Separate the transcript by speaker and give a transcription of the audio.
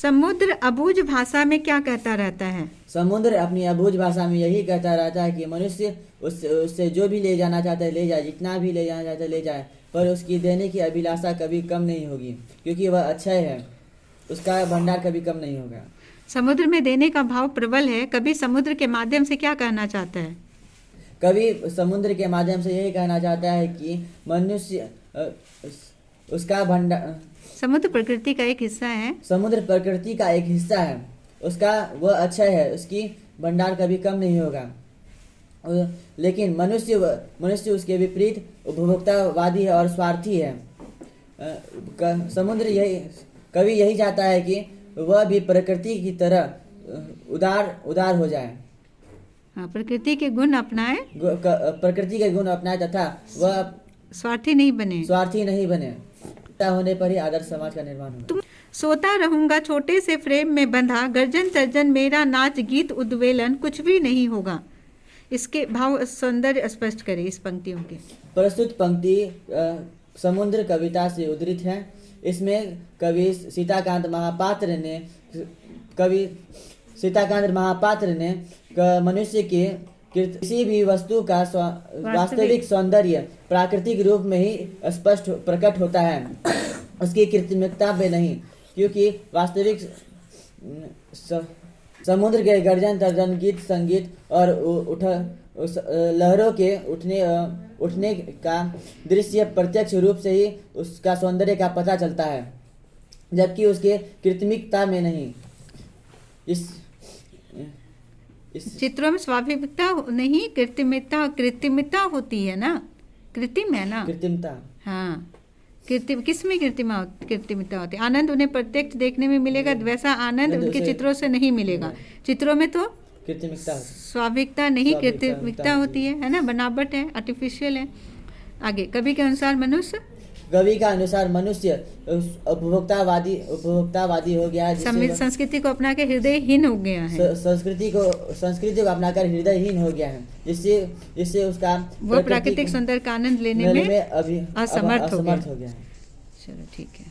Speaker 1: समुद्र अबूझ भाषा में क्या कहता रहता है?
Speaker 2: समुद्र अपनी अबूझ भाषा में यही कहता रहता है कि मनुष्य उससे जो भी ले जाना चाहता है ले जाए, जितना भी ले जाना चाहता है ले जाए, पर उसकी देने की अभिलाषा कभी कम नहीं होगी, क्योंकि वह अक्षय है, उसका भंडार कभी कम नहीं होगा।
Speaker 1: समुद्र में देने का भाव प्रबल है। कभी समुद्र के माध्यम से क्या कहना चाहता है?
Speaker 2: कभी समुद्र के माध्यम से यही कहना चाहता है कि मनुष्य उसका भंडार,
Speaker 1: समुद्र प्रकृति का एक हिस्सा है।
Speaker 2: समुद्र प्रकृति का एक हिस्सा है, उसका वह अक्षय है, उसकी भंडार कभी कम नहीं होगा। लेकिन मनुष्य उसके विपरीत उपभोक्तावादी है और स्वार्थी है। समुद्र यही चाहता है कि वह भी प्रकृति की तरह उदार हो जाए।
Speaker 1: हाँ, प्रकृति के गुण अपनाए,
Speaker 2: प्रकृति के गुण अपनाए तथा वह
Speaker 1: स्वार्थी नहीं बने।
Speaker 2: होने पर ही आदर्श समाज का निर्माण होगा।
Speaker 1: तुम सोता रहूंगा छोटे से फ्रेम में बंधा, गर्जन तर्जन मेरा नाच गीत उद्वेलन कुछ भी नहीं होगा। इसके भाव सौंदर्य स्पष्ट करें इस पंक्तियों के।
Speaker 2: प्रस्तुत पंक्ति समुद्र कविता से उद्धृत है। इसमें कवि सीताकांत महापात्र ने मनुष्य के किसी भी वस्तु का वास्तविक सौंदर्य प्राकृतिक रूप में ही स्पष्ट प्रकट होता है, उसकी कृत्रिमता में नहीं, क्योंकि वास्तविक समुद्र के गर्जन तर्जन गीत संगीत और लहरों के उठने का दृश्य प्रत्यक्ष रूप से ही उसका सौंदर्य का पता चलता है, जबकि उसके कृत्रिमता में नहीं। इस
Speaker 1: चित्रों में स्वाभाविकता नहीं, कृत्रिमता होती है ना, कृत्रिम है ना,
Speaker 2: कृत्रिमता।
Speaker 1: हाँ, किस में कृत्रिमता होती है? आनंद उन्हें प्रत्यक्ष देखने में मिलेगा, वैसा आनंद उनके चित्रों से नहीं मिलेगा। चित्रों में तो
Speaker 2: कृत्रिमता,
Speaker 1: स्वाभाविकता नहीं, कृत्रिमता होती है ना, बनावट है, आर्टिफिशियल है। आगे, कवि के अनुसार मनुष्य उपभोक्तावादी हो गया है, संस्कृति को अपना के हृदयहीन हो गया है, संस्कृति को अपनाकर हृदयहीन हो गया है, जिससे उसका वो प्राकृतिक सौंदर्य का आनंद लेने में
Speaker 2: असमर्थ हो गया है।
Speaker 1: चलो ठीक है।